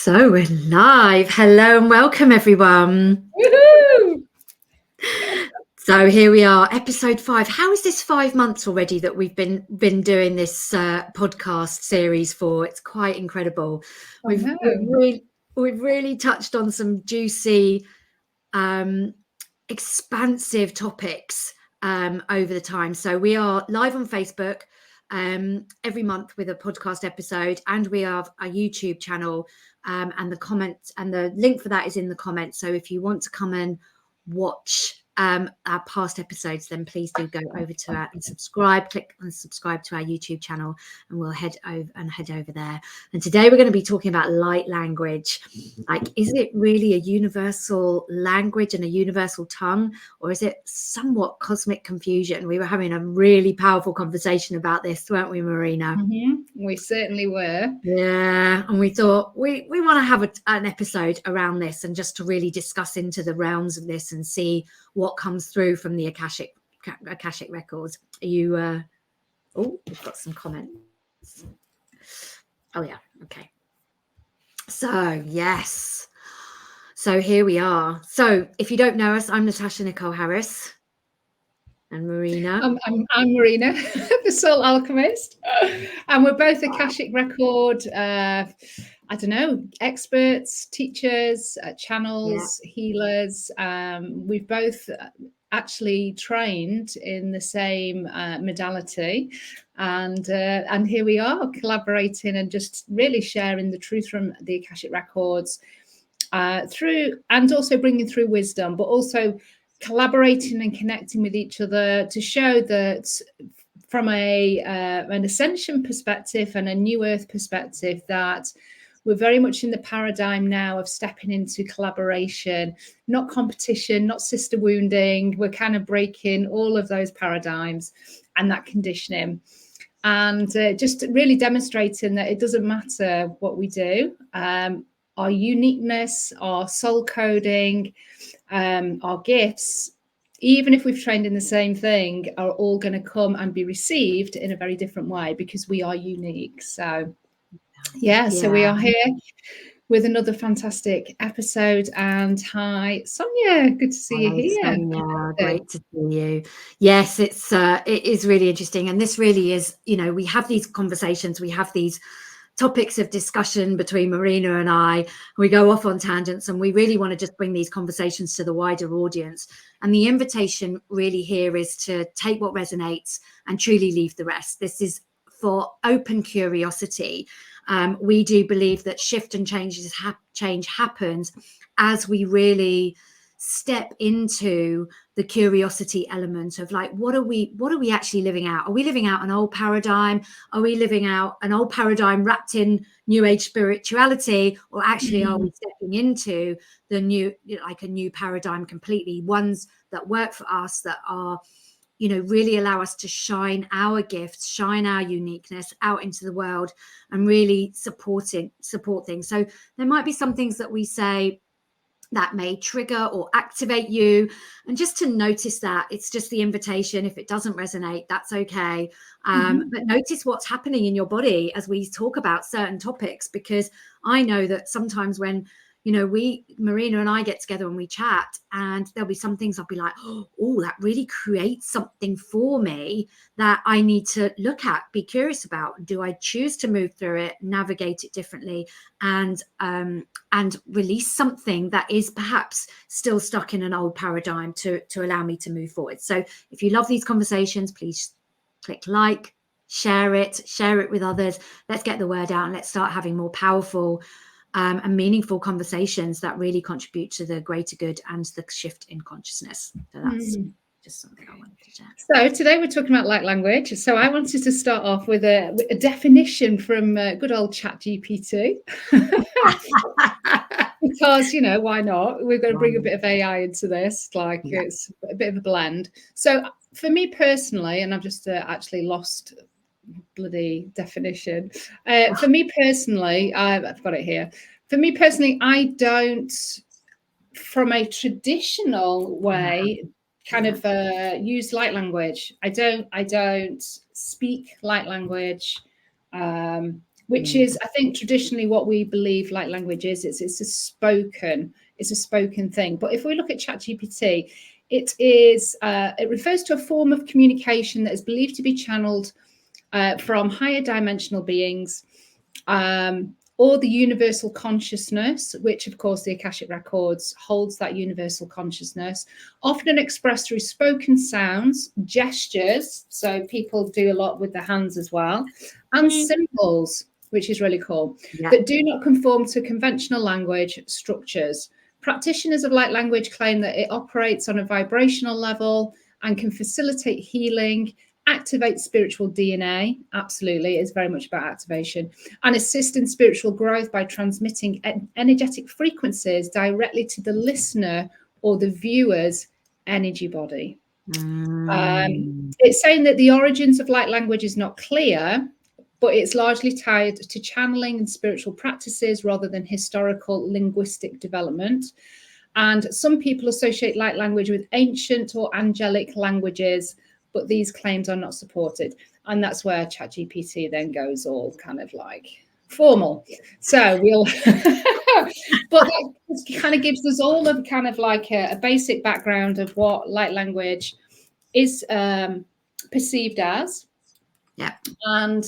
So we're live. Hello and welcome, everyone. Woohoo! So here we are, episode 5. How is this 5 months already that we've been doing this podcast series for? It's quite incredible. We've really touched on some juicy, expansive topics over the time. So we are live on Facebook every month with a podcast episode, and we have a YouTube channel, and the comments and the link for that is in the comments. So if you want to come and watch our past episodes, then please do go over to our and subscribe. Click and subscribe to our YouTube channel, and we'll head over there. And today we're going to be talking about light language. Like, is it really a universal language and a universal tongue, or is it somewhat cosmic confusion? We were having a really powerful conversation about this, weren't we, Marina? Mm-hmm. We certainly were. Yeah, and we thought we want to have an episode around this, and just to really discuss into the realms of this and see what comes through from the Akashic Records. Are you oh, we've got some comments. Oh yeah, okay. So yes, so here we are. So if you don't know us, I'm Natasha Nicole Harris. And Marina. I'm Marina, the Soul Alchemist, and we're both Akashic Record, experts, teachers, channels, healers. We've both actually trained in the same modality, and here we are collaborating and just really sharing the truth from the Akashic Records through, and also bringing through wisdom, but also collaborating and connecting with each other to show that from an ascension perspective and a new earth perspective, that we're very much in the paradigm now of stepping into collaboration, not competition, not sister wounding. We're kind of breaking all of those paradigms and that conditioning, and just really demonstrating that it doesn't matter what we do. Our uniqueness, our soul coding, our gifts, even if we've trained in the same thing, are all going to come and be received in a very different way because we are unique. So so we are here with another fantastic episode. And hi, Sonia, good to see you here. Sonia, great to see you. Yes, it is really interesting, and this really is, we have these conversations, we have these topics of discussion between Marina and I. We go off on tangents, and we really want to just bring these conversations to the wider audience. And the invitation really here is to take what resonates and truly leave the rest. This is for open curiosity. We do believe that shift and change happens as we really step into the curiosity element of, like, what are we actually living out? Are we living out an old paradigm? Are we living out an old paradigm wrapped in new age spirituality, or actually are we stepping into the new, like a new paradigm completely, ones that work for us, that are, really allow us to shine our gifts, shine our uniqueness out into the world, and really support things. So there might be some things that we say that may trigger or activate you, and just to notice that. It's just the invitation. If it doesn't resonate, that's okay. But notice what's happening in your body as we talk about certain topics, because I know that sometimes when Marina and I get together and we chat, and there'll be some things I'll be like, oh, that really creates something for me that I need to look at, be curious about. Do I choose to move through it, navigate it differently, and release something that is perhaps still stuck in an old paradigm to allow me to move forward? So if you love these conversations, please click like, share it with others. Let's get the word out, and let's start having more powerful and meaningful conversations that really contribute to the greater good and the shift in consciousness. So that's just something I wanted to share. So today we're talking about light language. So I wanted to start off with a definition from good old ChatGPT. Because, why not? We're going to bring a bit of AI into this. It's a bit of a blend. So for me personally, and I've just actually lost bloody definition. For me personally, I've got it here. For me personally, I don't, from a traditional way, kind of use light language. I don't speak light language. which is, I think, traditionally what we believe light language is. It's a spoken thing. But if we look at ChatGPT, it refers to a form of communication that is believed to be channeled from higher dimensional beings, or the universal consciousness, which of course the Akashic Records holds that universal consciousness, often expressed through spoken sounds, gestures, so people do a lot with their hands as well, and symbols, which is really cool, that do not conform to conventional language structures. Practitioners of light language claim that it operates on a vibrational level and can facilitate healing, activate spiritual DNA. Absolutely, it's very much about activation, and assist in spiritual growth by transmitting energetic frequencies directly to the listener or the viewer's energy body. It's saying that the origins of light language is not clear, but it's largely tied to channeling and spiritual practices rather than historical linguistic development. And some people associate light language with ancient or angelic languages, but these claims are not supported. And that's where ChatGPT then goes all kind of like formal. So we'll, but that kind of gives us all a kind of like a basic background of what light language is perceived as. Yeah. And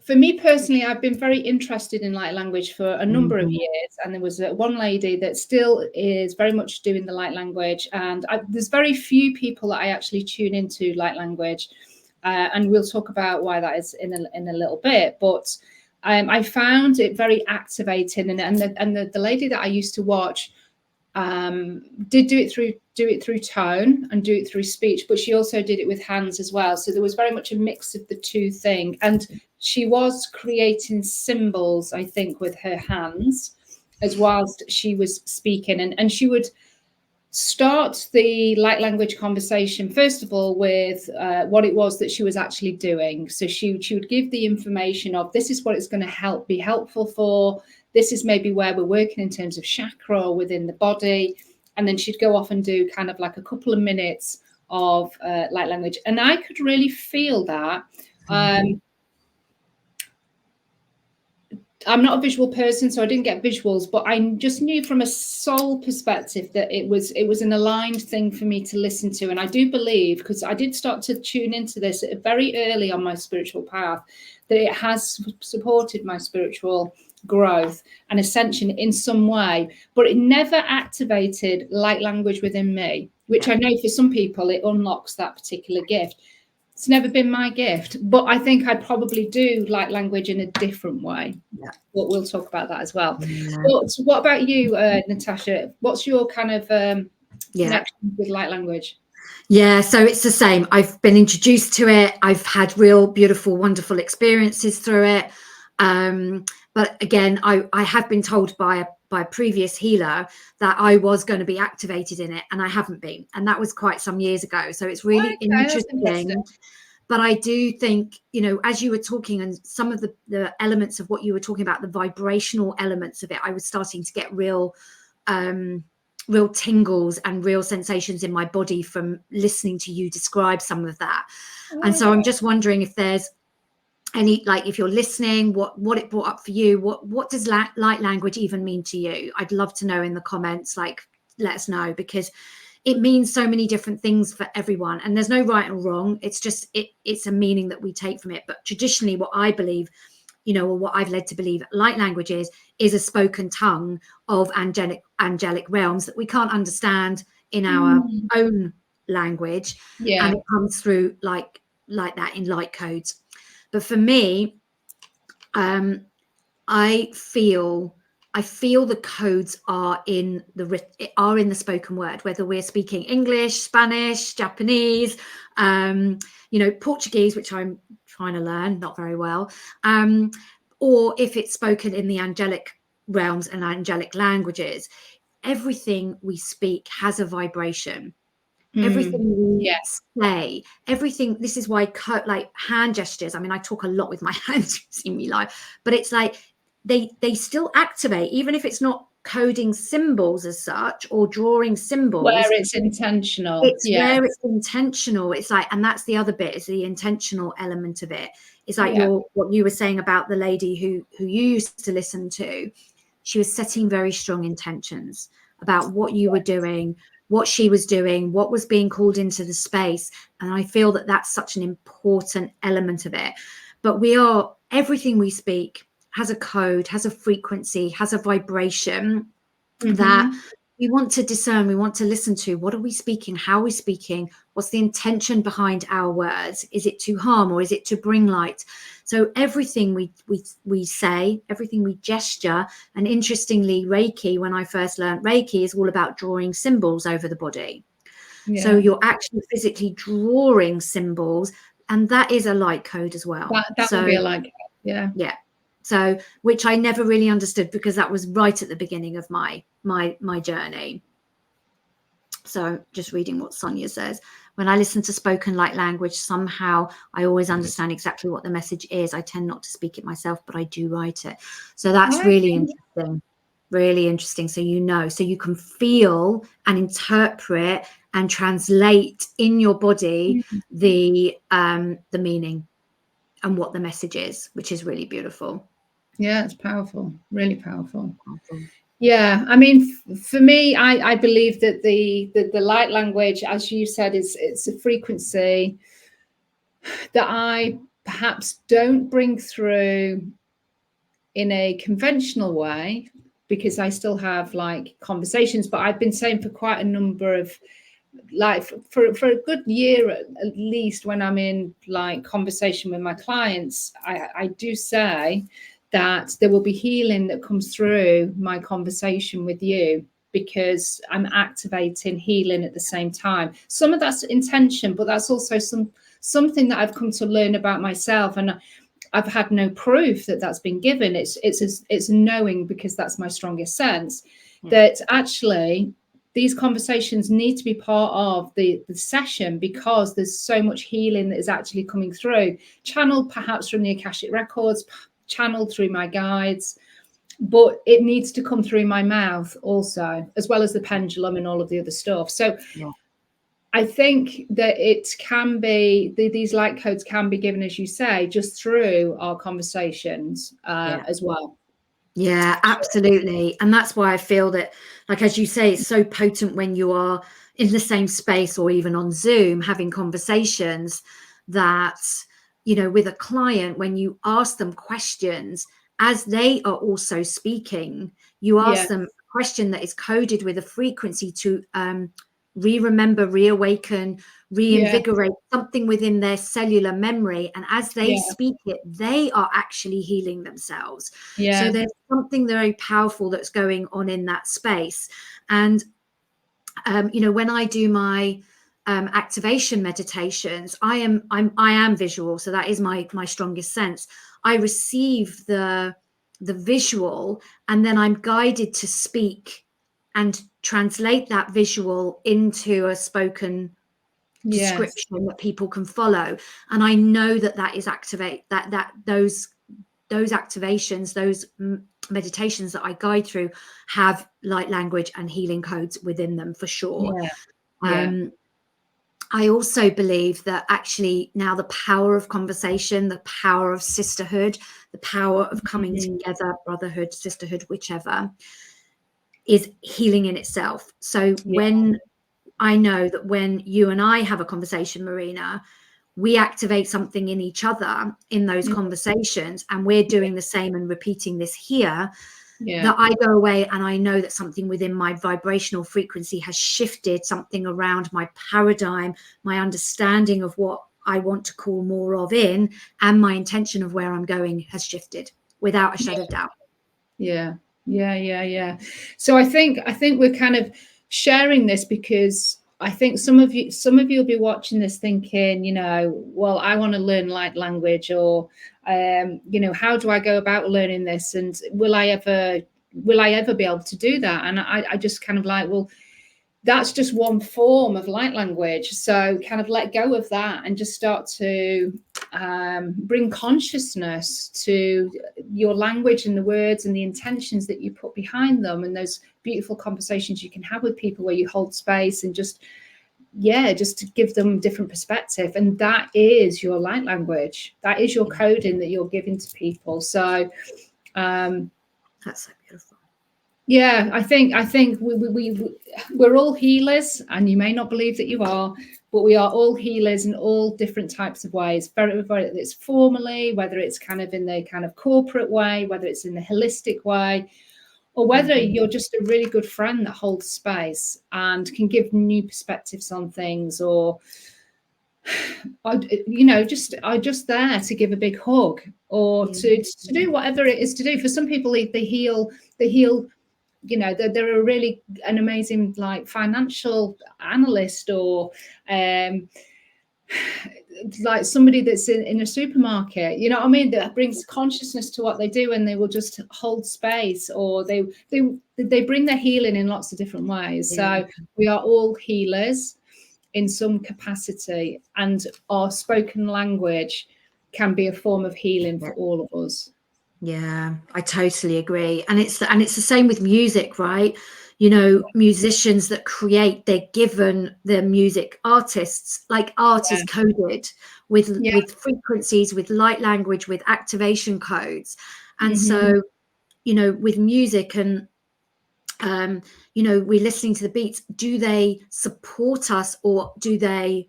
for me personally, I've been very interested in light language for a number of years. And there was one lady that still is very much doing the light language. And there's very few people that I actually tune into light language. And we'll talk about why that is in a little bit. But I found it very activating. And the lady that I used to watch did do it through tone and do it through speech, but she also did it with hands as well. So there was very much a mix of the two things. And she was creating symbols, I think, with her hands as whilst she was speaking. And she would start the light language conversation, first of all, with what it was that she was actually doing. So she would give the information of, this is what it's going to be helpful for. This is maybe where we're working in terms of chakra or within the body. And then she'd go off and do kind of like a couple of minutes of light language. And I could really feel that. I'm not a visual person, so I didn't get visuals, but I just knew from a soul perspective that it was an aligned thing for me to listen to. And I do believe, because I did start to tune into this very early on my spiritual path, that it has supported my spiritual growth and ascension in some way, but it never activated light language within me, which I know for some people it unlocks that particular gift. It's never been my gift, but I think I'd probably do light language in a different way. Yeah. But we'll talk about that as well. Yeah. But what about you, Natasha? What's your kind of connection with light language? Yeah, so it's the same. I've been introduced to it. I've had real beautiful, wonderful experiences through it. But again, I have been told by a previous healer that I was going to be activated in it, and I haven't been. And that was quite some years ago. So it's really interesting. But I do think, you know, as you were talking and some of the elements of what you were talking about, the vibrational elements of it, I was starting to get real tingles and real sensations in my body from listening to you describe some of that. And so I'm just wondering if there's any, like, if you're listening, what it brought up for you, what does light language even mean to you? I'd love to know in the comments, like, let us know, because it means so many different things for everyone, and there's no right or wrong. It's just it's a meaning that we take from it. But traditionally, what I believe, you know, or what I've led to believe light language is a spoken tongue of angelic realms that we can't understand in our own language. Yeah. And it comes through like that in light codes. But for me, I feel the codes are in the spoken word, whether we're speaking English, Spanish, Japanese, you know, Portuguese, which I'm trying to learn, not very well, or if it's spoken in the angelic realms and angelic languages. Everything we speak has a vibration. Everything we say, everything. This is why, like hand gestures. I mean, I talk a lot with my hands. You've seen me live, but it's like they still activate, even if it's not coding symbols as such or drawing symbols, where it's intentional. It's where it's intentional. It's like, and that's the other bit, is the intentional element of it. It's like what you were saying about the lady who you used to listen to. She was setting very strong intentions about what you were doing, what she was doing, what was being called into the space. And I feel that that's such an important element of it. But everything we speak has a code, has a frequency, has a vibration that we want to discern, we want to listen to. What are we speaking? How are we speaking? What's the intention behind our words? Is it to harm or is it to bring light? So everything we say, everything we gesture, and interestingly, Reiki, when I first learned Reiki, is all about drawing symbols over the body. Yeah. So you're actually physically drawing symbols, and that is a light code as well. That would be a light code, yeah. Yeah. So, which I never really understood, because that was right at the beginning of my journey. So just reading what Sonia says. When I listen to spoken light language, somehow I always understand exactly what the message is. I tend not to speak it myself, but I do write it. So that's really interesting. Really interesting. So so you can feel and interpret and translate in your body the meaning and what the message is, which is really beautiful. Yeah, it's powerful, really powerful. Yeah, I mean, for me, I believe that the light language, as you said, it's a frequency that I perhaps don't bring through in a conventional way, because I still have like conversations. But I've been saying for quite a number of, like, for a good year at least, when I'm in like conversation with my clients, I do say that there will be healing that comes through my conversation with you, because I'm activating healing at the same time. Some of that's intention, but that's also something that I've come to learn about myself, and I've had no proof that that's been given. It's knowing, because that's my strongest sense, that actually these conversations need to be part of the session, because there's so much healing that is actually coming through, channeled perhaps from the Akashic Records, channeled through my guides, but it needs to come through my mouth also, as well as the pendulum and all of the other stuff. So I think that it can be, these light codes can be given, as you say, just through our conversations as well. Yeah, absolutely. And that's why I feel that, like, as you say, it's so potent when you are in the same space or even on Zoom having conversations, that, with a client, when you ask them questions as they are also speaking, you ask them a question that is coded with a frequency to remember, reawaken, reinvigorate something within their cellular memory. And as they speak it, they are actually healing themselves. So there's something very powerful that's going on in that space. And, when I do my activation meditations, I am visual. So that is my strongest sense. I receive the visual, and then I'm guided to speak and translate that visual into a spoken description that people can follow. And I know that is those activations, those meditations that I guide through have light language and healing codes within them, for sure. I also believe that actually now the power of conversation, the power of sisterhood, the power of coming together, brotherhood, sisterhood, whichever, is healing in itself. So when I know that when you and I have a conversation, Marina, we activate something in each other in those conversations, and we're doing the same and repeating this here, that I go away and I know that something within my vibrational frequency has shifted, something around my paradigm, my understanding of what I want to call more of in, and my intention of where I'm going has shifted without a shadow of doubt. Yeah. So I think we're kind of sharing this because I think some of you will be watching this thinking, well, I want to learn light language, or how do I go about learning this, and will I ever be able to do that? And I just kind of like, well, that's just one form of light language, so kind of let go of that and just start to bring consciousness to your language and the words and the intentions that you put behind them, and those beautiful conversations you can have with people where you hold space and just to give them different perspective. And that is your light language. That is your coding that you're giving to people. So that's so beautiful. Yeah, I think we're all healers, and you may not believe that you are, but we are all healers in all different types of ways. Whether it's formally, whether it's kind of in the kind of corporate way, whether it's in the holistic way, or whether you're just a really good friend that holds space and can give new perspectives on things, or just there to give a big hug, or to do whatever it is to do. For some people, they heal. They're an amazing like financial analyst, or like somebody that's in a supermarket, you know what I mean, that brings consciousness to what they do, and they will just hold space, or they bring their healing in lots of different ways. So we are all healers in some capacity, and our spoken language can be a form of healing for all of us. Yeah, I totally agree. And it's the same with music, right? You know, musicians that create, they're given the music. Artists, like art is coded with frequencies, with light language, with activation codes. And so, you know, with music, and you know, we're listening to the beats. Do they support us, or do they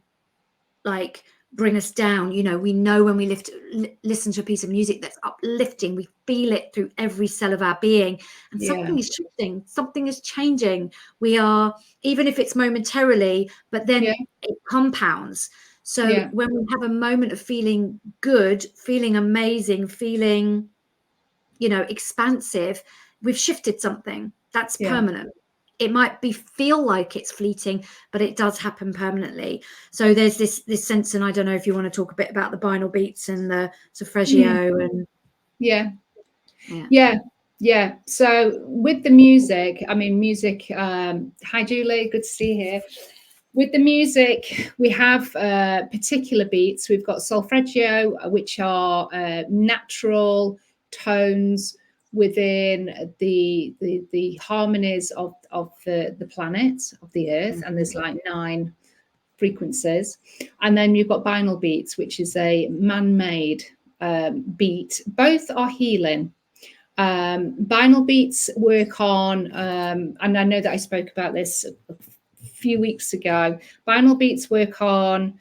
like bring us down? You know, we know when we listen to a piece of music that's uplifting, we feel it through every cell of our being, and something is shifting, something is changing. We are, even if it's momentarily, but then it compounds. So when we have a moment of feeling good, feeling amazing, feeling, you know, expansive, we've shifted something that's permanent. It might feel like it's fleeting, but it does happen permanently. So there's this sense, and I don't know if you want to talk a bit about the binaural beats and the solfeggio and So with the music, I mean, music. Hi, Julie. Good to see you here. With the music, we have particular beats. We've got solfeggio, which are natural tones within the harmonies of the planet, of the earth, and there's like 9 frequencies. And then you've got binaural beats, which is a man-made beat. Both are healing. Binaural beats work on, and I know that I spoke about this a few weeks ago, binaural beats work on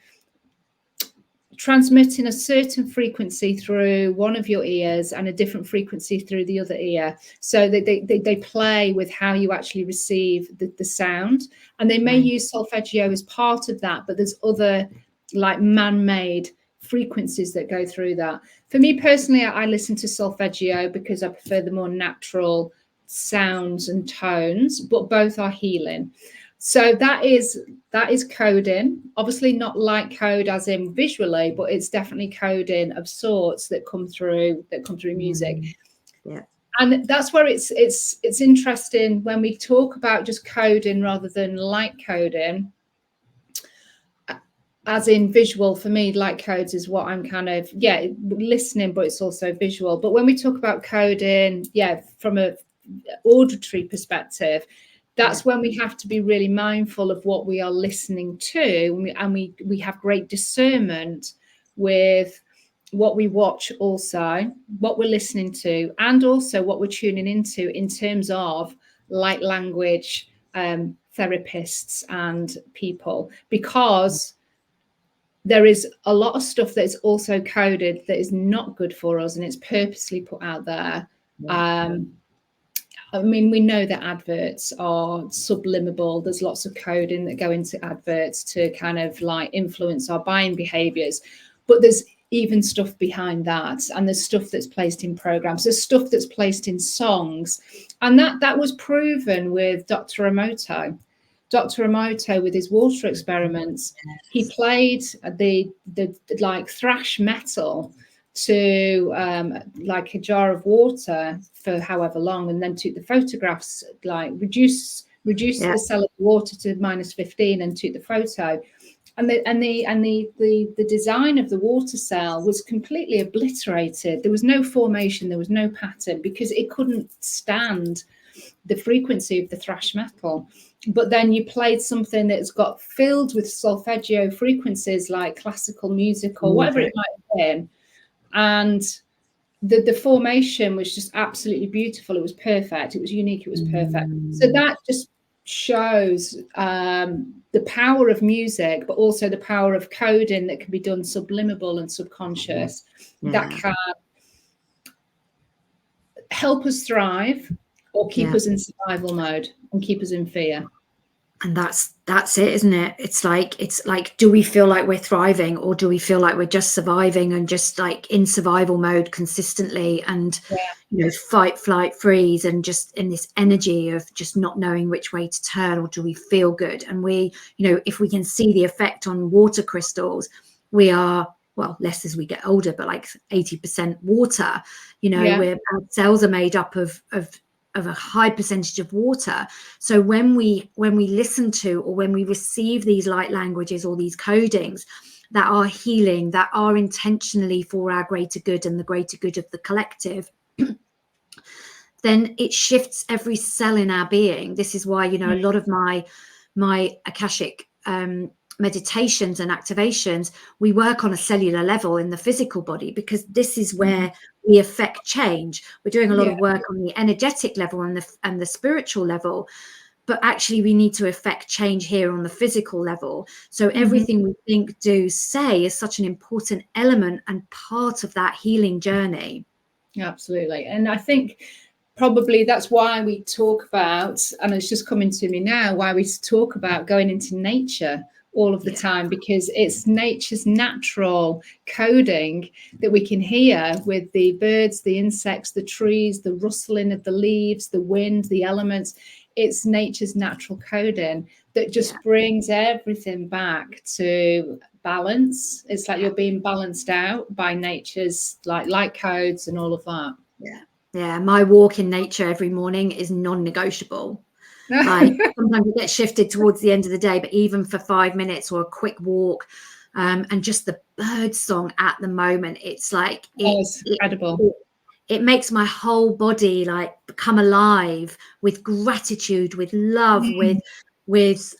transmitting a certain frequency through one of your ears and a different frequency through the other ear. So they play with how you actually receive the sound. And they may use solfeggio as part of that, but there's other like man-made frequencies that go through that. For me personally, I listen to solfeggio because I prefer the more natural sounds and tones, but both are healing. So that is coding. Obviously not light code as in visually, but it's definitely coding of sorts that come through music. And that's where it's interesting when we talk about just coding rather than light coding, as in visual. For me, light codes is what I'm kind of listening, but it's also visual. But when we talk about coding, from a auditory perspective, that's when we have to be really mindful of what we are listening to, and we have great discernment with what we watch, also what we're listening to, and also what we're tuning into in terms of light language therapists and people, because there is a lot of stuff that is also coded that is not good for us, and it's purposely put out there. I mean, we know that adverts are subliminal. There's lots of coding that go into adverts to kind of like influence our buying behaviors. But there's even stuff behind that. And there's stuff that's placed in programs. There's stuff that's placed in songs. And that was proven with Dr. Emoto. Dr. Emoto, with his water experiments, he played the like thrash metal to like a jar of water for however long, and then took the photographs, like reduce the cell of water to -15 and took the photo. And the design of the water cell was completely obliterated. There was no formation, there was no pattern, because it couldn't stand the frequency of the thrash metal. But then you played something that's got filled with solfeggio frequencies, like classical music or whatever it might have been, and the formation was just absolutely beautiful. It was perfect. It was unique. It was perfect. So that just shows the power of music, but also the power of coding that can be done subliminal and subconscious, that can help us thrive or keep us in survival mode and keep us in fear. And that's it, isn't it? It's like, do we feel like we're thriving, or do we feel like we're just surviving and just like in survival mode consistently, and you know, fight, flight, freeze, and just in this energy of just not knowing which way to turn? Or do we feel good? And we, you know, if we can see the effect on water crystals, we are, well, less as we get older, but like 80% water, you know, our cells are made up of a high percentage of water. So when we listen to, or when we receive these light languages or these codings that are healing, that are intentionally for our greater good and the greater good of the collective, then it shifts every cell in our being. This is why, you know, a lot of my Akashic meditations and activations, we work on a cellular level in the physical body, because this is where we affect change. We're doing a lot of work on the energetic level and the spiritual level, but actually we need to affect change here on the physical level. So everything we think, do, say is such an important element and part of that healing journey. Absolutely. And I think probably that's why we talk about, and it's just coming to me now, why we talk about going into nature all of the time, because it's nature's natural coding that we can hear with the birds, the insects, the trees, the rustling of the leaves, the wind, the elements. It's nature's natural coding that just brings everything back to balance. It's like you're being balanced out by nature's like light codes and all of that. Yeah, my walk in nature every morning is non-negotiable. Like sometimes it gets shifted towards the end of the day, but even for 5 minutes or a quick walk, and just the bird song at the moment, it's like it's incredible. It makes my whole body like become alive with gratitude, with love, with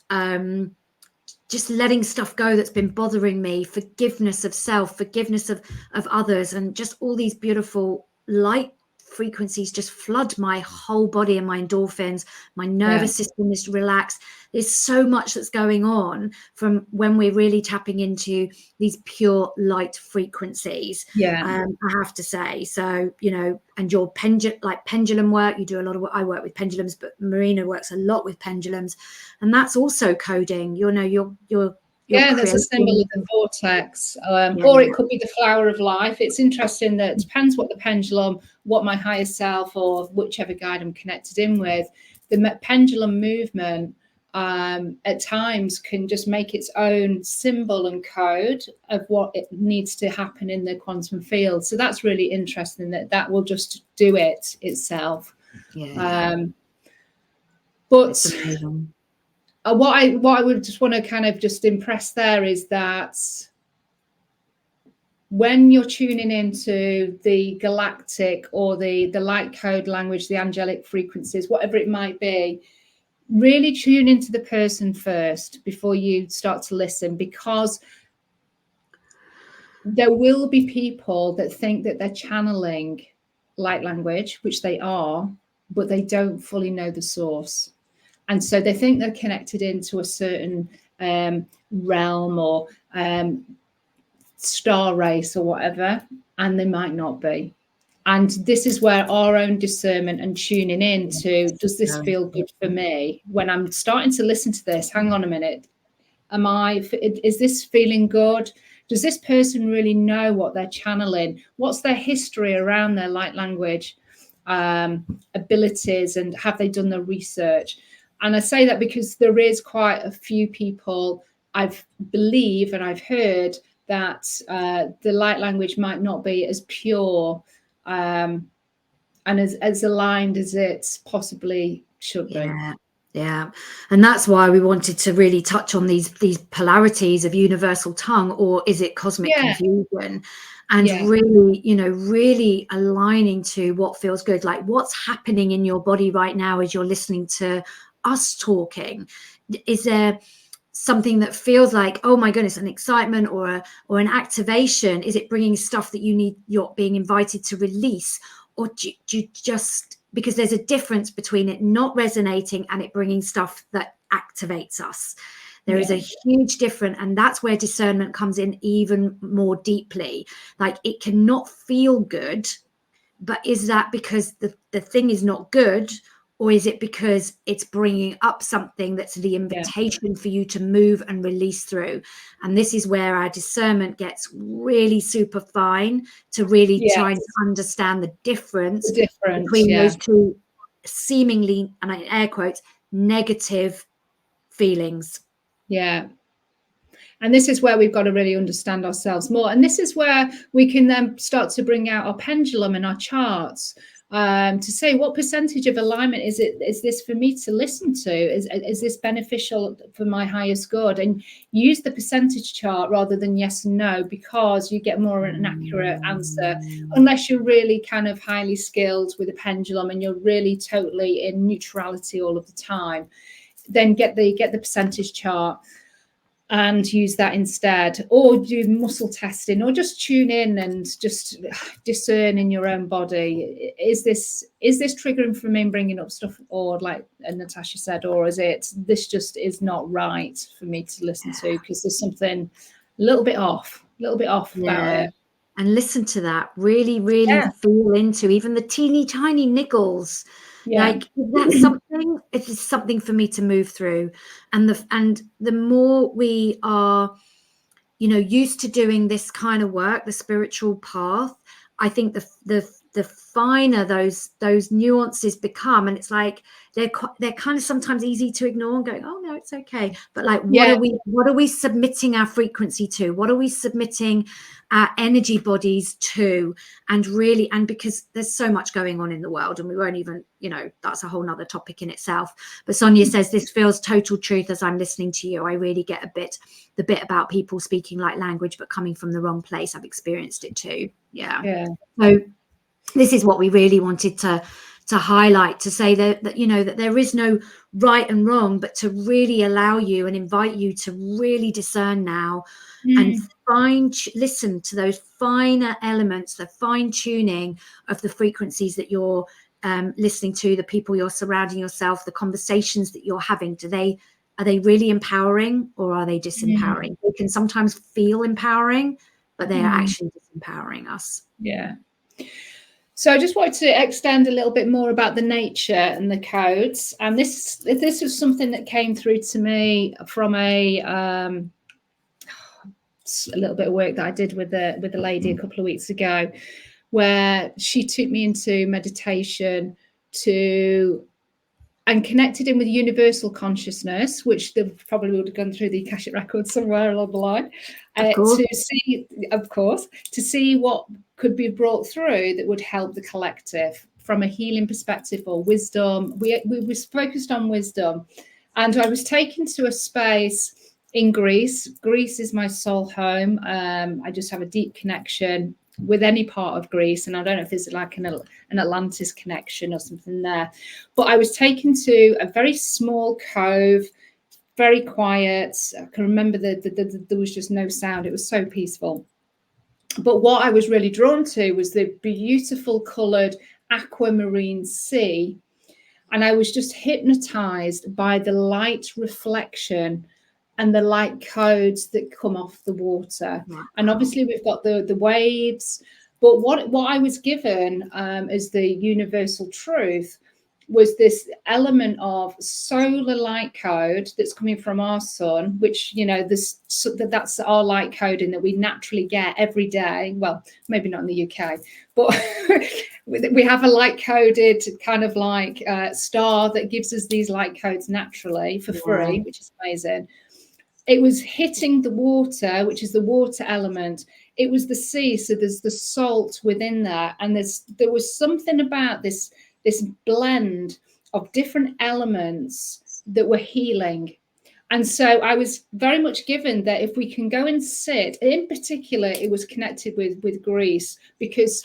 just letting stuff go that's been bothering me, forgiveness of self, forgiveness of others, and just all these beautiful light frequencies just flood my whole body and my endorphins. My nervous system is relaxed. There's so much that's going on from when we're really tapping into these pure light frequencies. I have to say. So, you know, and your pendulum work, you do a lot of what I work with pendulums, but Marina works a lot with pendulums, and that's also coding. You know, you're there's a symbol of the vortex, or it could be the flower of life. It's interesting that it depends what the pendulum, what my higher self or whichever guide I'm connected in with, the pendulum movement at times can just make its own symbol and code of what it needs to happen in the quantum field. So that's really interesting that will just do it itself. But what I would just want to kind of just impress there is that when you're tuning into the galactic or the light code language, the angelic frequencies, whatever it might be, really tune into the person first before you start to listen, because there will be people that think that they're channeling light language, which they are, but they don't fully know the source. And so they think they're connected into a certain realm or star race or whatever, and they might not be. And this is where our own discernment and tuning in to, does this feel good for me? When I'm starting to listen to this, hang on a minute, is this feeling good? Does this person really know what they're channeling? What's their history around their light language abilities, and have they done the research? And I say that because there is quite a few people I've believe and I've heard that the light language might not be as pure and as aligned as it possibly should be. Yeah, and that's why we wanted to really touch on these polarities of universal tongue, or is it cosmic Yeah, confusion, and yeah, really, really aligning to what feels good, like what's happening in your body right now as you're listening to us talking. Is there something that feels like, oh my goodness, an excitement or an activation? Is it bringing stuff that you're being invited to release, or do you just, because there's a difference between it not resonating and it bringing stuff that activates us. There is a huge difference, and that's where discernment comes in even more deeply. Like, it cannot feel good, but is that because the thing is not good, or is it because it's bringing up something that's the invitation for you to move and release through? And this is where our discernment gets really super fine, to really try and understand the difference between those two seemingly, and I air quotes, negative feelings. Yeah. And this is where we've got to really understand ourselves more. And this is where we can then start to bring out our pendulum and our charts, to say, what percentage of alignment is this for me to listen to? Is this beneficial for my highest good? And use the percentage chart rather than yes and no, because you get more an accurate answer, unless you're really kind of highly skilled with a pendulum and you're really totally in neutrality all of the time. Then get the percentage chart and use that instead, or do muscle testing, or just tune in and just discern in your own body. Is this triggering for me and bringing up stuff, or like Natasha said, or is it this just is not right for me to listen to because there's something a little bit off about it. And listen to that, really feel into even the teeny tiny niggles. Like, is that something? Is this something for me to move through? And the more we are, used to doing this kind of work, the spiritual path, I think the finer those nuances become, and it's like they're kind of sometimes easy to ignore and going, oh no, it's okay. But like, what are we submitting our frequency to? What are we submitting our energy bodies to? And really, and because there's so much going on in the world, and we won't even, that's a whole nother topic in itself. But Sonia says, this feels total truth as I'm listening to you. I really get the bit about people speaking light language but coming from the wrong place. I've experienced it too. Yeah. So this is what we really wanted to highlight, to say that that there is no right and wrong, but to really allow you and invite you to really discern now and listen to those finer elements, the fine tuning of the frequencies that you're listening to, the people you're surrounding yourself, the conversations that you're having. Are they really empowering, or are they disempowering? They can sometimes feel empowering, but they are actually disempowering us. Yeah. So I just wanted to extend a little bit more about the nature and the codes. And this was something that came through to me from a little bit of work that I did with a lady a couple of weeks ago, where she took me into meditation and connected in with universal consciousness, which they probably would have gone through the Akashic Records somewhere along the line, to see what could be brought through that would help the collective from a healing perspective, or wisdom. We was focused on wisdom, and I was taken to a space in Greece. Greece is my soul home. I just have a deep connection with any part of Greece, and I don't know if there's like an Atlantis connection or something there, but I was taken to a very small cove, very quiet. I can remember that there was just no sound. It was so peaceful. But what I was really drawn to was the beautiful coloured aquamarine sea, and I was just hypnotized by the light reflection and the light codes that come off the water. Wow. And obviously we've got the waves, but what I was given as the universal truth was this element of solar light code that's coming from our sun, which, that's our light coding that we naturally get every day. Well, maybe not in the UK, but we have a light coded kind of like star that gives us these light codes naturally for free, which is amazing. It was hitting the water, which is the water element. It was the sea, so there's the salt within there, and there was something about this blend of different elements that were healing. And so I was very much given that if we can go and sit, in particular, it was connected with Greece, because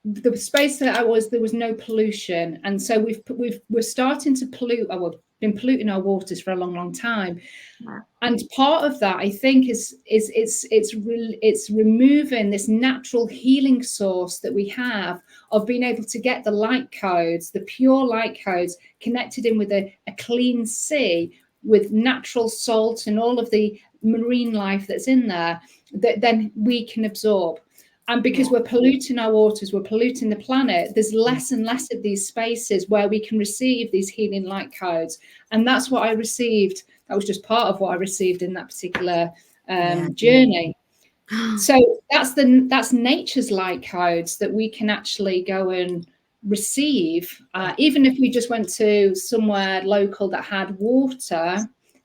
the space that I was, there was no pollution. And so we're starting to pollute, well, been polluting our waters for a long time. Yeah. And part of that, I think, is it's removing this natural healing source that we have of being able to get the light codes, the pure light codes, connected in with a clean sea, with natural salt and all of the marine life that's in there, that then we can absorb. And because we're polluting our waters, we're polluting the planet, there's less and less of these spaces where we can receive these healing light codes. And that's what I received. That was just part of what I received in that particular journey. So that's nature's light codes that we can actually go and receive, even if we just went to somewhere local that had water,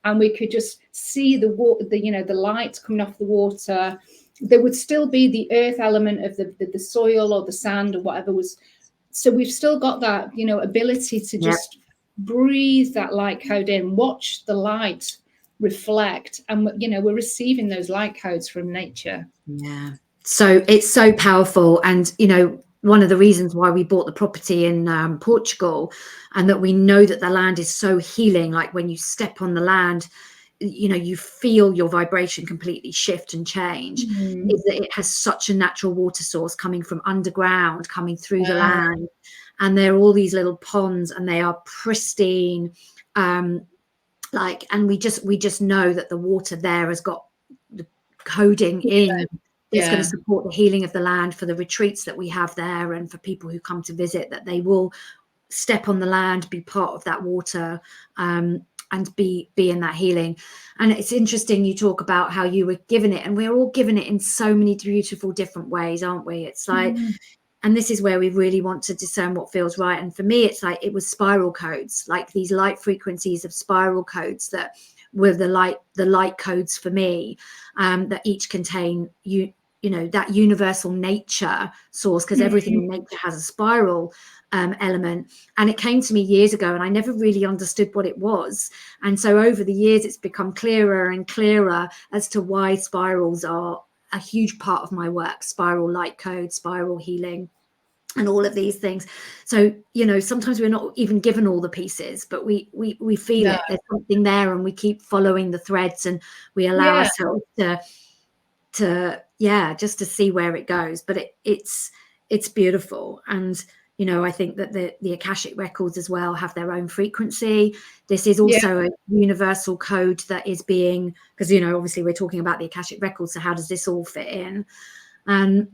and we could just see the water, the light coming off the water. There would still be the earth element of the soil or the sand or whatever was. So we've still got that, ability to just breathe that light code in, watch the light reflect, and we're receiving those light codes from nature. Yeah. So it's so powerful. And, one of the reasons why we bought the property in Portugal, and that we know that the land is so healing, like when you step on the land, you feel your vibration completely shift and change, is that it has such a natural water source coming from underground, coming through the land. And there are all these little ponds, and they are pristine. And we just know that the water there has got the coding in. It's going to support the healing of the land for the retreats that we have there, and for people who come to visit, that they will step on the land, be part of that water, and be in that healing. And it's interesting you talk about how you were given it, and we're all given it in so many beautiful different ways, aren't we? It's like, and this is where we really want to discern what feels right. And for me, it's like, it was spiral codes, like these light frequencies of spiral codes that were the light codes for me, that each contain that universal nature source, because everything in nature has a spiral element. And it came to me years ago, and I never really understood what it was. And so over the years, it's become clearer and clearer as to why spirals are a huge part of my work: spiral light code, spiral healing, and all of these things. So, sometimes we're not even given all the pieces, but we feel it. There's something there, and we keep following the threads, and we allow ourselves to just to see where it goes. But it's beautiful. And I think that the Akashic Records as well have their own frequency. This is also a universal code that is being, because obviously we're talking about the Akashic Records, so how does this all fit in? And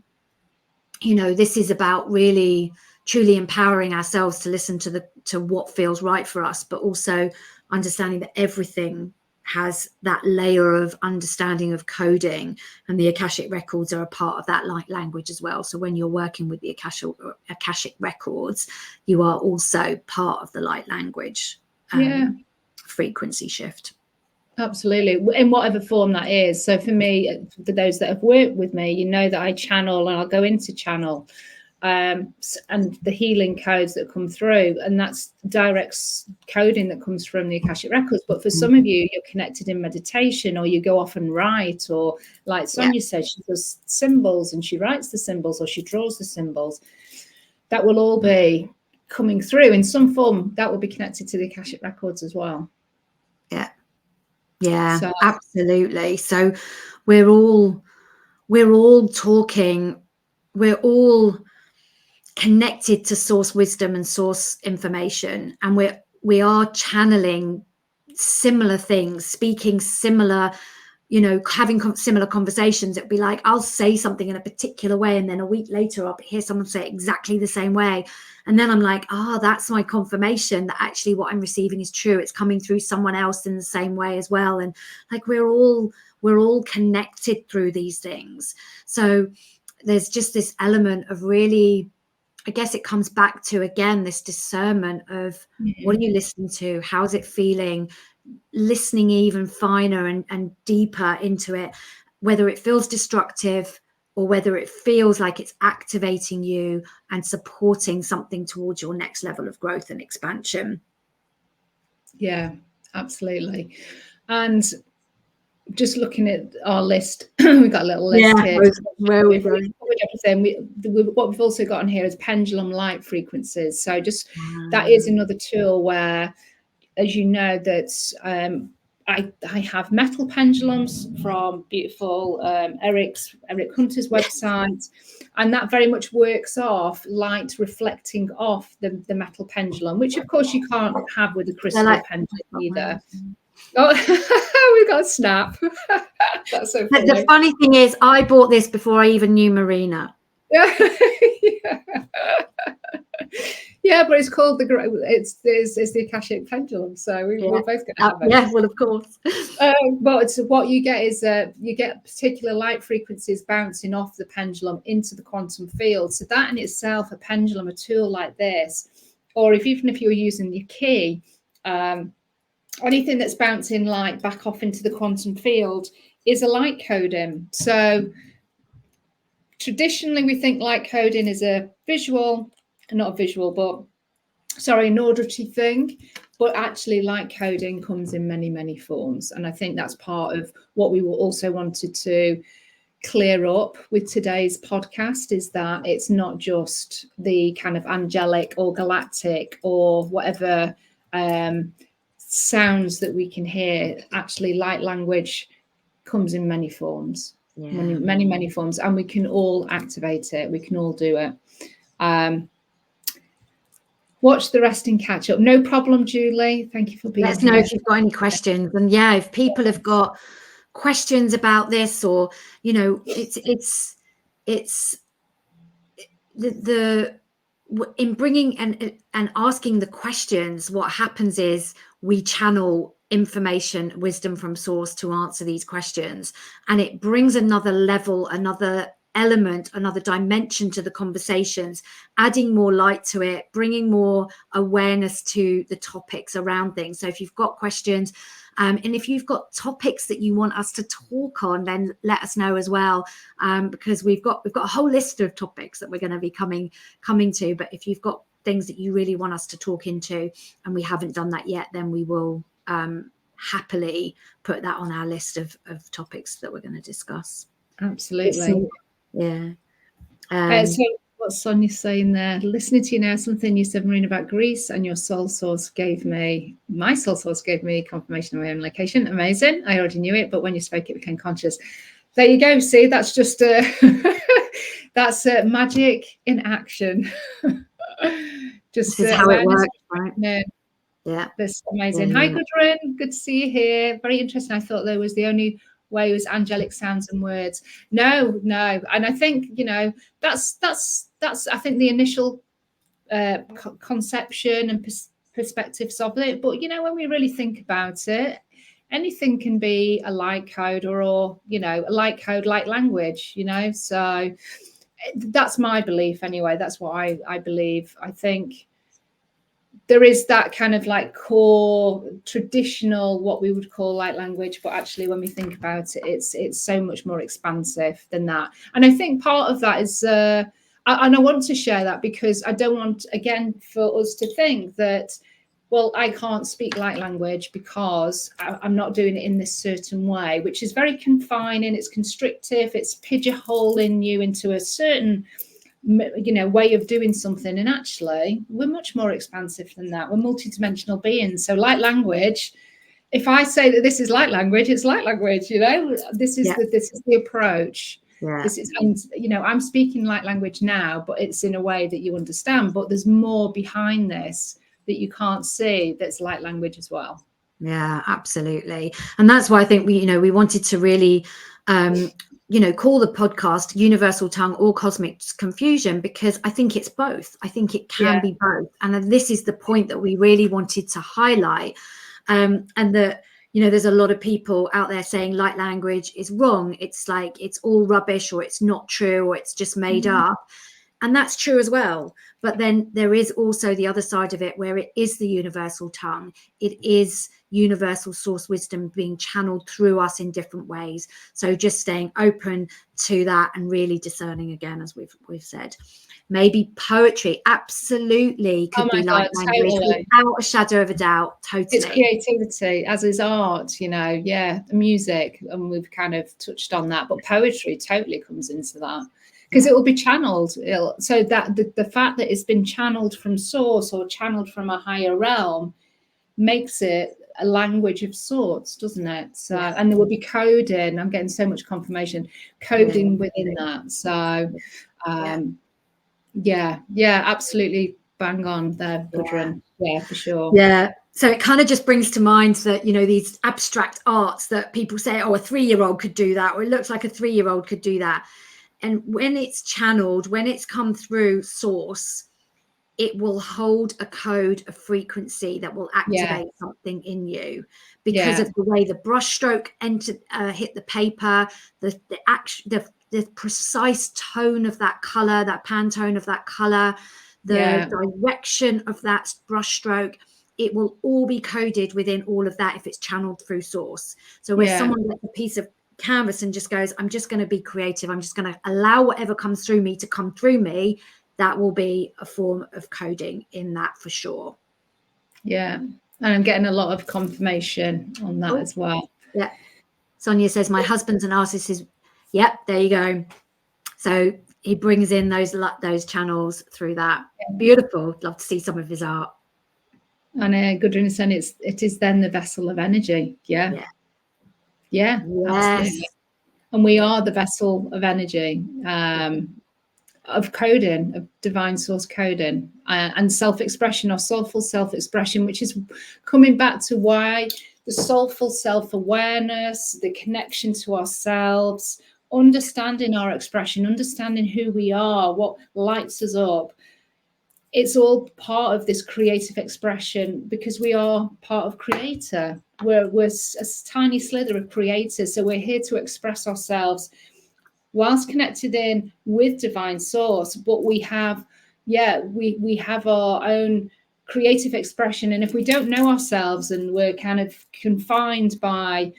this is about really truly empowering ourselves to listen to what feels right for us, but also understanding that everything has that layer of understanding of coding, and the Akashic Records are a part of that light language as well. So when you're working with the Akashic Records, you are also part of the light language frequency shift. Absolutely, in whatever form that is. So for me, for those that have worked with me, that I channel, and I'll go into channel, and the healing codes that come through, and that's direct coding that comes from the Akashic Records. But for some of you, you're connected in meditation, or you go off and write, or like Sonia says, she does symbols and she writes the symbols, or she draws the symbols. That will all be coming through in some form. That will be connected to the Akashic Records as well. So, absolutely. So we're all talking, we're all connected to source wisdom and source information, and we are channeling similar things, speaking similar, having similar conversations. It'd be like, I'll say something in a particular way, and then a week later I'll hear someone say it exactly the same way, and then I'm like, that's my confirmation that actually what I'm receiving is true. It's coming through someone else in the same way as well. And like, we're all connected through these things. So there's just this element of really, I guess it comes back to, again, this discernment of what are you listening to? How's it feeling? Listening even finer and deeper into it, whether it feels destructive or whether it feels like it's activating you and supporting something towards your next level of growth and expansion. Yeah, absolutely. And just looking at our list, we've got a little list here. Where are we If we've going? covered everything, what we've also got on here is pendulum light frequencies. So just that is another tool where, as you know, that I have metal pendulums from beautiful Eric Hunter's website, and that very much works off light reflecting off the metal pendulum, which of course you can't have with a crystal pendulum either. Oh, we got a snap. That's so funny. The funny thing is, I bought this before I even knew Marina. Yeah. Yeah, but it's called it's the Akashic pendulum, so we're both going to have it. Yeah, well, of course. But what you get is you get particular light frequencies bouncing off the pendulum into the quantum field. So that in itself, a pendulum, a tool like this, or even if you're using your key, anything that's bouncing light back off into the quantum field is a light coding. So traditionally, we think light coding is an auditory thing, but actually light coding comes in many, many forms. And I think that's part of what we also wanted to clear up with today's podcast, is that it's not just the kind of angelic or galactic or whatever sounds that we can hear. Actually, light language comes in many forms. Many forms, and we can all activate it. We can all do it. Watch the rest and catch up. No problem, Julie. Thank you for being here. Let us know if you've got any questions. And yeah, if people have got questions about this, or it's in bringing and asking the questions, what happens is we channel information, wisdom from source to answer these questions, and it brings another level, another element, another dimension to the conversations, adding more light to it, bringing more awareness to the topics around things. So if you've got questions, and if you've got topics that you want us to talk on, then let us know as well, because we've got a whole list of topics that we're going to be coming to. But if you've got things that you really want us to talk into and we haven't done that yet, then we will happily put that on our list of topics that we're going to discuss. Absolutely. Yeah. So what's Sonia saying there? Listening to you now, something you said, Marina, about Greece, and your soul source gave me confirmation of my own location. Amazing. I already knew it, but when you spoke, it became conscious. There you go. See, that's just that's magic in action. Just this is how it works, right? No. Yeah. That's amazing. Hi, Gudrun. Good to see you here. Very interesting. I thought there was the only way was angelic sounds and words. No. And I think, that's I think the initial conception and perspectives of it. But, when we really think about it, anything can be a light code or a light code, light language, So that's my belief anyway. That's what I believe. I think there is that kind of like core traditional, what we would call light language, but actually when we think about it, it's so much more expansive than that. And I think part of that is, and I want to share that because I don't want, again, for us to think that, well, I can't speak light language because I'm not doing it in this certain way, which is very confining. It's constrictive. It's pigeonholing you into a certain way of doing something. And actually, we're much more expansive than that. We're multidimensional beings. So light language, if I say that this is light language, it's light language. This is the approach. Yeah. This is, and I'm speaking light language now, but it's in a way that you understand. But there's more behind this that you can't see. That's light language as well. Yeah, absolutely. And that's why I think we wanted to really call the podcast Universal Tongue or Cosmic Confusion, because I think it's both. I think it can be both. And this is the point that we really wanted to highlight. And that, there's a lot of people out there saying light language is wrong. It's like, it's all rubbish, or it's not true, or it's just made up. And that's true as well. But then there is also the other side of it, where it is the universal tongue. It is universal source wisdom being channeled through us in different ways. So just staying open to that and really discerning again, as we've said. Maybe poetry absolutely could be light language, totally. without a shadow of a doubt. Totally. It's creativity, as is art, you know. Yeah, music, and we've kind of touched on that, but poetry totally comes into that, because it will be channeled. So that the fact that it's been channeled from source or channeled from a higher realm makes it a language of sorts, doesn't it? So, and there will be coding. I'm getting so much confirmation, coding within that. So, yeah, absolutely bang on there, Gudrun. Yeah, for sure. Yeah. So it kind of just brings to mind that, you know, these abstract arts that people say, oh, a 3-year-old could do that, or it looks like a 3-year-old could do that. And when it's channeled, when it's come through source, it will hold a code, a frequency that will activate something in you, because of the way the brushstroke hit the paper, the precise tone of that color, that Pantone of that color, the direction of that brushstroke. It will all be coded within all of that if it's channeled through source. So where someone gets a piece of canvas and just goes, I'm just going to be creative, I'm just going to allow whatever comes through me to come through me, that will be a form of coding in that for sure. Yeah. And I'm getting a lot of confirmation on that as well. Yeah. Sonia says, my husband's an artist. Yep, there you go. So he brings in those channels through that. Beautiful. Love to see some of his art. And Gudrun is saying it is then the vessel of energy. Yeah. Absolutely. And we are the vessel of energy, of coding, of divine source coding, and self-expression, or soulful self-expression, which is coming back to why the soulful self-awareness, the connection to ourselves, understanding our expression, understanding who we are, what lights us up. It's all part of this creative expression, because we are part of creator. We're a tiny slither of creator. So we're here to express ourselves whilst connected in with divine source, but we have our own creative expression. And if we don't know ourselves, and we're kind of confined by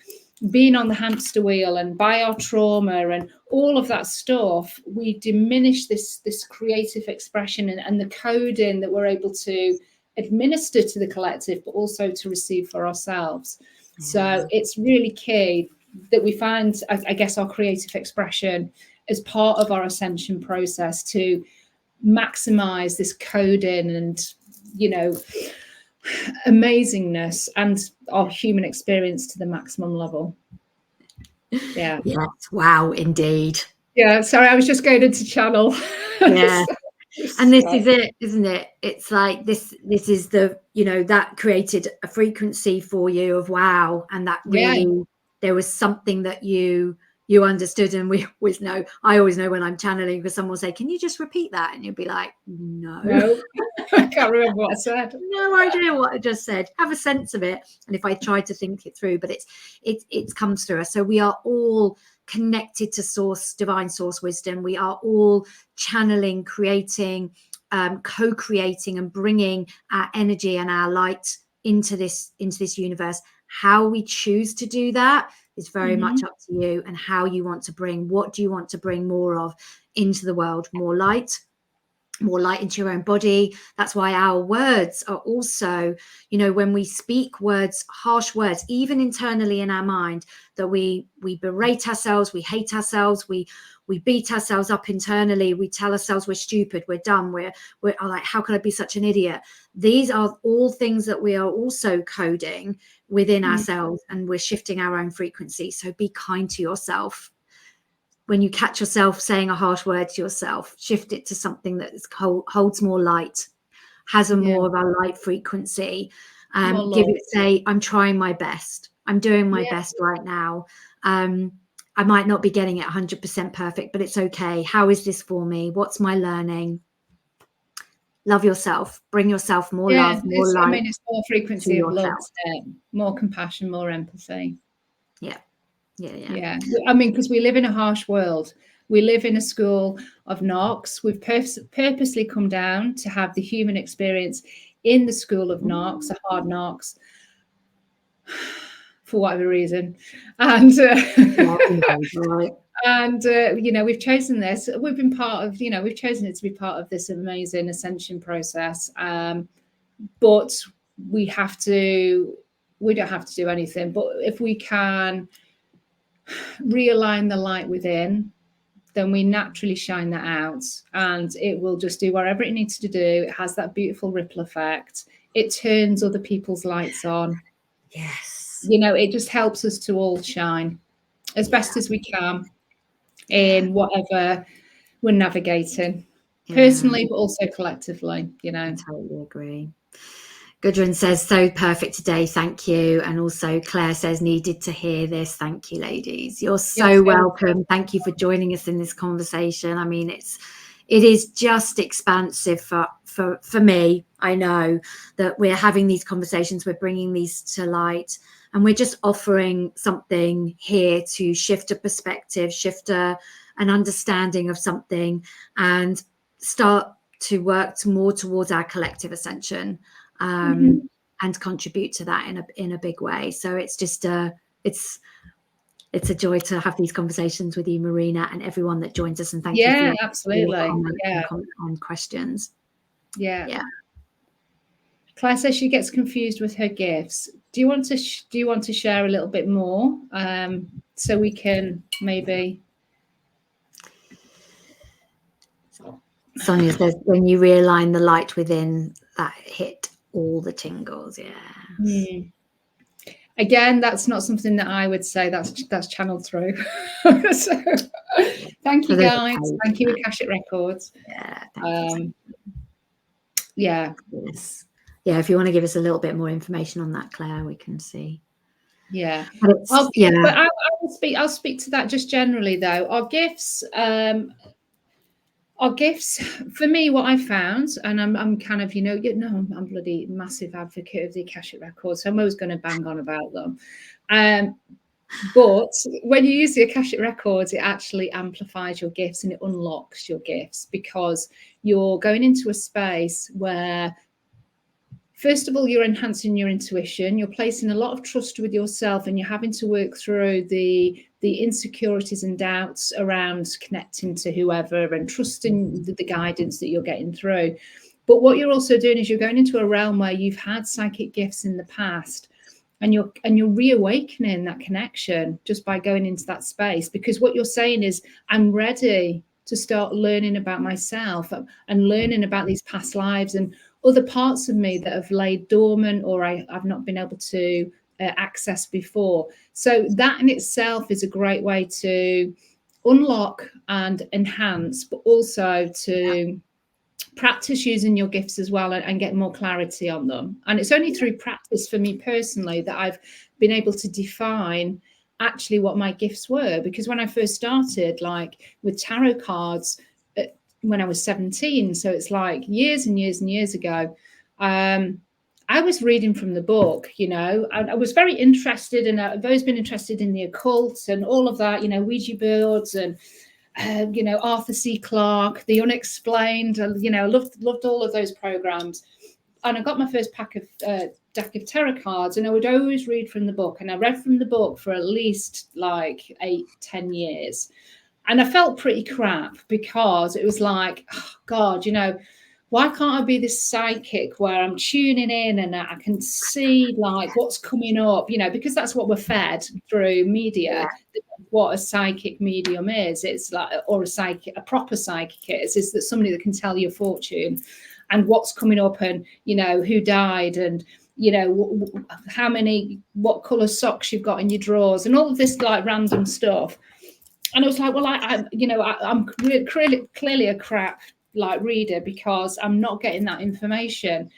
being on the hamster wheel and by our trauma and all of that stuff, we diminish this creative expression and the coding that we're able to administer to the collective, but also to receive for ourselves. So it's really key that we find, I guess, our creative expression as part of our ascension process to maximize this coding and, you know, amazingness and our human experience to the maximum level. Yes. Wow, indeed. Yeah, sorry, I was just going into channel. Yeah. And this is it, isn't it? It's like this is the, you know, that created a frequency for you of wow. And that really, there was something that you understood. And we always know, I always know when I'm channeling, because someone will say, can you just repeat that? And you'll be like, no. I can't remember what I said. No idea what I just said. Have a sense of it. And if I try to think it through, but it comes through us. So we are all connected to source, divine source wisdom. We are all channeling, creating, co-creating, and bringing our energy and our light into this universe. How we choose to do that is very much up to you, and how you want to bring, what do you want to bring more of into the world? More light into your own body. That's why our words are also, you know, when we speak words, harsh words, even internally in our mind, that we berate ourselves, we hate ourselves, we beat ourselves up internally, we tell ourselves we're stupid, we're dumb, we're like, how could I be such an idiot? These are all things that we are also coding within ourselves, and we're shifting our own frequency. So be kind to yourself. When you catch yourself saying a harsh word to yourself, shift it to something that holds more light, has a more of a light frequency. Say, I'm trying my best. I'm doing my best right now. I might not be getting it 100% perfect, but it's okay. How is this for me? What's my learning? Love yourself. Bring yourself more love, more light. I mean, it's more frequency of love, more compassion, more empathy. Yeah. I mean, because we live in a harsh world. We live in a school of knocks. We've purposely come down to have the human experience in the school of knocks, the hard knocks, for whatever reason. And and you know, we've chosen this. We've been part of, you know, we've chosen it to be part of this amazing ascension process. But we don't have to do anything. But if we can realign the light within, then we naturally shine that out, and it will just do whatever it needs to do. It has that beautiful ripple effect. It turns other people's lights on. Yes. You know, it just helps us to all shine as best as we can in whatever we're navigating, personally, but also collectively, you know. I totally agree. Gudrun says, so perfect today, thank you. And also Claire says, needed to hear this. Thank you, ladies. You're so welcome. Thank you for joining us in this conversation. I mean, it is just expansive for me. I know that we're having these conversations, we're bringing these to light, and we're just offering something here to shift a perspective, shift an understanding of something, and start to work more towards our collective ascension. And contribute to that in a big way. So it's just it's a joy to have these conversations with you, Marina, and everyone that joins us. And thank you for your comments and questions. Yeah. Claire says she gets confused with her gifts. Do you want to share a little bit more, so we can maybe? Sonia says, when you realign the light within, that hit all the tingles. Again, that's not something that I would say that's channeled through. So thank you, guys. Thank you, Akashic Records. Yes. If you want to give us a little bit more information on that, Claire, we can see. I'll speak to that just generally, though. Our gifts, for me, what I found, and I'm kind of, I'm bloody massive advocate of the Akashic Records, so I'm always going to bang on about them. But when you use the Akashic Records, it actually amplifies your gifts and it unlocks your gifts, because you're going into a space where, first of all, you're enhancing your intuition, you're placing a lot of trust with yourself, and you're having to work through the insecurities and doubts around connecting to whoever and trusting the guidance that you're getting through. But what you're also doing is you're going into a realm where you've had psychic gifts in the past, and you're reawakening that connection just by going into that space, because what you're saying is, I'm ready to start learning about myself and learning about these past lives and other parts of me that have laid dormant or I've not been able to access before. So that in itself is a great way to unlock and enhance, but also to practice using your gifts as well and get more clarity on them. And it's only through practice for me personally that I've been able to define actually what my gifts were. Because when I first started, like with tarot cards, when I was 17, so it's like years and years and years ago, I was reading from the book, I was very interested, and I've always been interested in the occult and all of that, Ouija boards and, Arthur C. Clarke, The Unexplained, I loved all of those programs. And I got my first deck of tarot cards, and I would always read from the book. And I read from the book for at least like 8-10 years. And I felt pretty crap, because it was like, oh God, why can't I be this psychic where I'm tuning in and I can see like what's coming up, because that's what we're fed through media. What a psychic medium is, it's like, or a proper psychic is that somebody that can tell your fortune and what's coming up, and who died, and what color socks you've got in your drawers, and all of this like random stuff. And I was like, well, I'm clearly a crap like reader, because I'm not getting that information.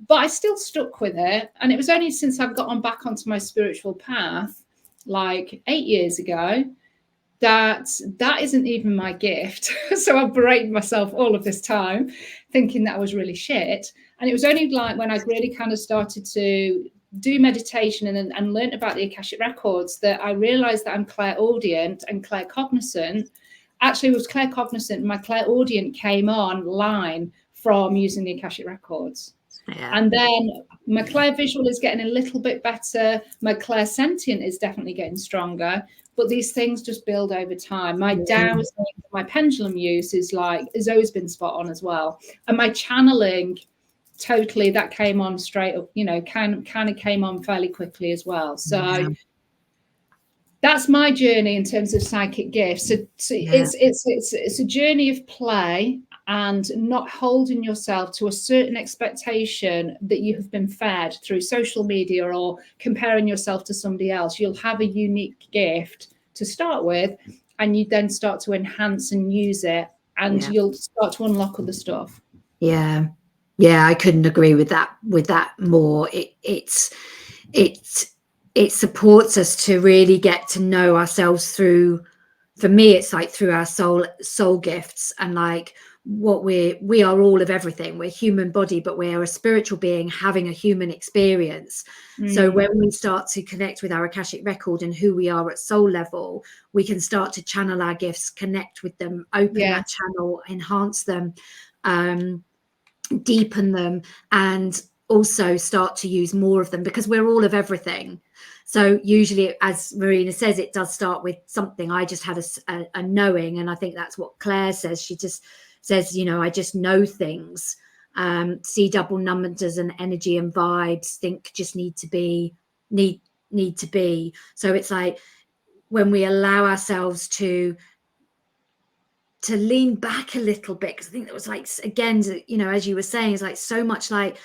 But I still stuck with it. And it was only since I've gotten back onto my spiritual path, like 8 years ago, that isn't even my gift. So I've berated myself all of this time, thinking that was really shit. And it was only like when I really kind of started to do meditation and learned about the Akashic Records that I realized that I'm clairaudient and claircognizant, actually was claircognizant. My clairaudient came online from using the Akashic Records. Yeah. And then my clairvisual is getting a little bit better. My clairsentient is definitely getting stronger. But these things just build over time. My dowsing, my pendulum use has always been spot on as well. And my channeling, totally, that came on straight up, you know, kind of came on fairly quickly as well. So that's my journey in terms of psychic gifts. So it's a journey of play and not holding yourself to a certain expectation that you have been fed through social media or comparing yourself to somebody else. You'll have a unique gift to start with, and you then start to enhance and use it, and you'll start to unlock other stuff. Yeah, I couldn't agree with that more. It supports us to really get to know ourselves through, for me, it's like through our soul gifts, and like what we are all of everything. We're human body, but we're a spiritual being having a human experience. So when we start to connect with our Akashic record and who we are at soul level, we can start to channel our gifts, connect with them, open that channel, enhance them, deepen them, and also start to use more of them, because we're all of everything. So usually, as Marina says, it does start with something. I just had a knowing, and I think that's what Claire says. She just says, you know, I just know things, see double numbers and energy and vibes, think just need to be. So it's like when we allow ourselves to lean back a little bit, because I think that was like, again, you know, as you were saying, it's like so much like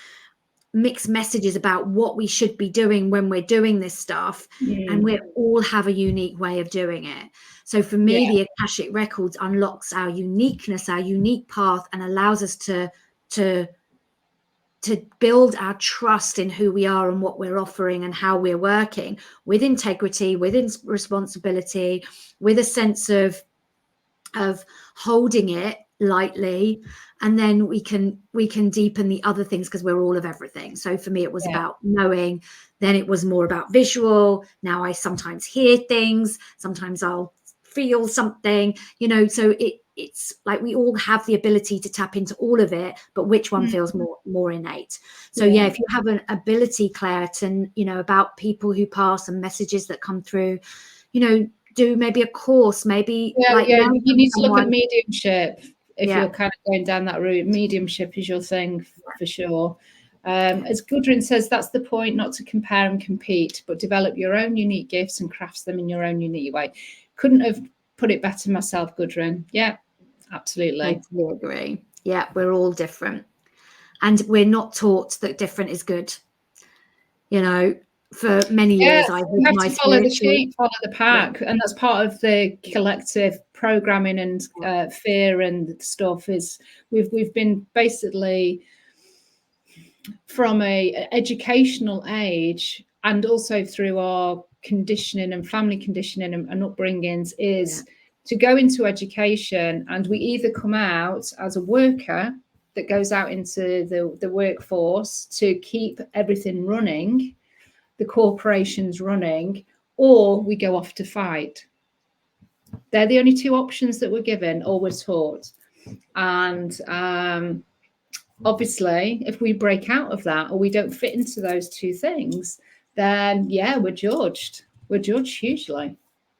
mixed messages about what we should be doing when we're doing this stuff, and we all have a unique way of doing it. So for me, the Akashic Records unlocks our uniqueness, our unique path, and allows us to build our trust in who we are and what we're offering and how we're working with integrity, with responsibility, with a sense of holding it lightly, and then we can deepen the other things, because we're all of everything. So for me, it was about knowing, then it was more about visual. Now I sometimes hear things, sometimes I'll feel something, you know. So it's like we all have the ability to tap into all of it, but which one feels more innate. So if you have an ability, Claire, to, you know, about people who pass and messages that come through, you know, do maybe a course, maybe you need to look at mediumship if you're kind of going down that route. Mediumship is your thing for sure. As Gudrun says, that's the point, not to compare and compete, but develop your own unique gifts and crafts them in your own unique way. Couldn't have put it better myself, Gudrun. Yeah, absolutely. I totally agree. Yeah, we're all different, and we're not taught that different is good. You know, for many years, I you have to follow the sheep, follow the pack, and that's part of the collective programming and fear and stuff. Is we've been basically, from a educational age, and also through our conditioning and family conditioning and upbringings, is to go into education, and we either come out as a worker that goes out into the workforce to keep everything running, the corporations running, or we go off to fight. They're the only two options that we're given or we're taught. And obviously, if we break out of that, or we don't fit into those two things, then we're judged. We're judged hugely.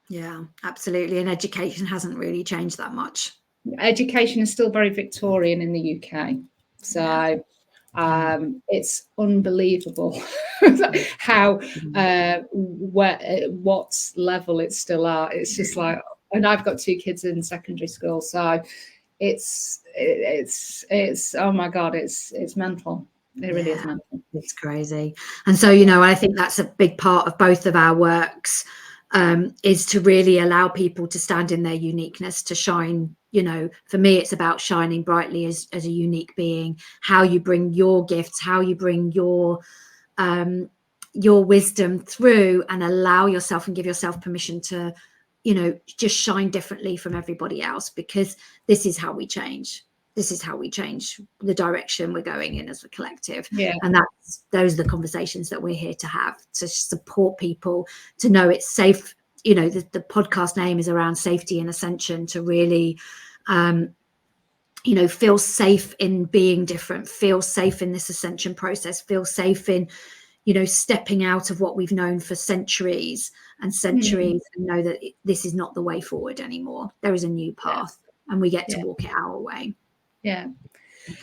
Yeah, absolutely. And education hasn't really changed that much. Education is still very Victorian in the UK. So it's unbelievable how what level it's still at. It's just like, and I've got two kids in secondary school, so it's oh my God, it's mental. It really is mental. It's crazy. And so, you know, I think that's a big part of both of our works, is to really allow people to stand in their uniqueness, to shine. You know, for me, it's about shining brightly as a unique being, how you bring your gifts, how you bring your wisdom through, and allow yourself and give yourself permission to, you know, just shine differently from everybody else, because this is how we change. This is how we change the direction we're going in as a collective. And those are the conversations that we're here to have, to support people to know it's safe you know, the podcast name is around safety and ascension, to really, you know, feel safe in being different, feel safe in this ascension process, feel safe in, you know, stepping out of what we've known for centuries and centuries, and know that this is not the way forward anymore. There is a new path, and we get to walk it our way. Yeah.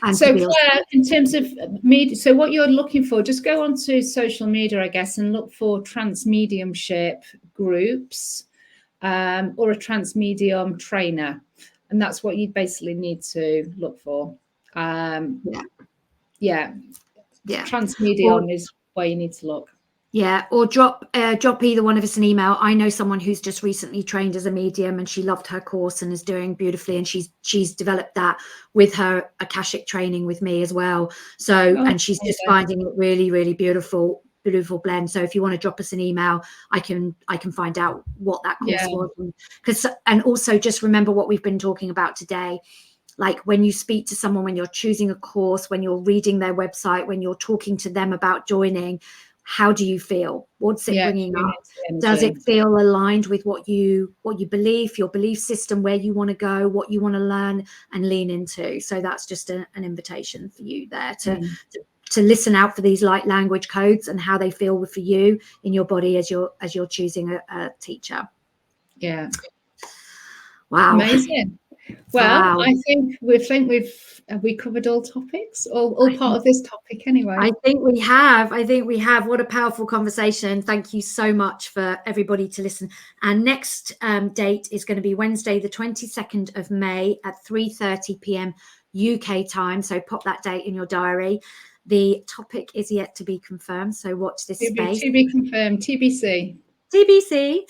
And so Claire, in terms of media, so what you're looking for, just go onto social media, I guess, and look for trance mediumship groups, or a trance medium trainer, and that's what you basically need to look for. Trance medium is where you need to look. Yeah, or drop either one of us an email. I know someone who's just recently trained as a medium, and she loved her course and is doing beautifully, and she's developed that with her Akashic training with me as well. So and she's just finding it really, really beautiful blend. So if you want to drop us an email, I can find out what that course was. And also just remember what we've been talking about today. Like when you speak to someone, when you're choosing a course, when you're reading their website, when you're talking to them about joining, how do you feel? What's it bringing up? Does it feel aligned with what you believe, your belief system, where you want to go, what you want to learn and lean into? So that's just an invitation for you there to listen out for these light language codes and how they feel for you in your body as you're choosing a teacher. Yeah. Wow. Amazing. Well, I think we covered all topics, all part of this topic anyway. I think we have. What a powerful conversation. Thank you so much for everybody to listen. Our next date is going to be Wednesday, the 22nd of May at 3:30 p.m. UK time. So pop that date in your diary. The topic is yet to be confirmed, so watch this space. To be confirmed, TBC. TBC.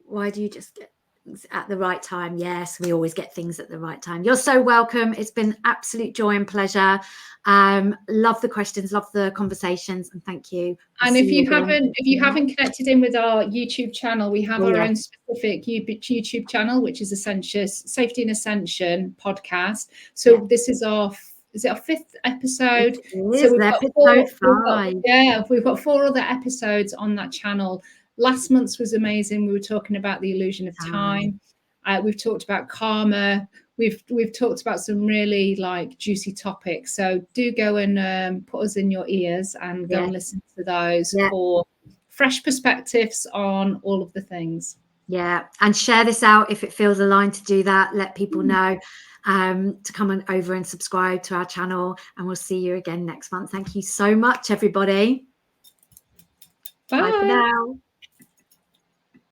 Why do you just get things at the right time? Yes, we always get things at the right time. You're so welcome. It's been absolute joy and pleasure. Love the questions, love the conversations, and thank you. And if you haven't connected in with our YouTube channel, we have our own specific YouTube channel, which is Ascension Safety and Ascension podcast. So this is our fifth episode? So we've got we've got 4 other episodes on that channel. Last month's was amazing. We were talking about the illusion of time. We've talked about karma. We've talked about some really juicy topics. So do go and put us in your ears and go and listen to those for fresh perspectives on all of the things. Yeah, and share this out if it feels aligned to do that. Let people know to come on over and subscribe to our channel, and we'll see you again next month. Thank you so much, everybody. Bye for now.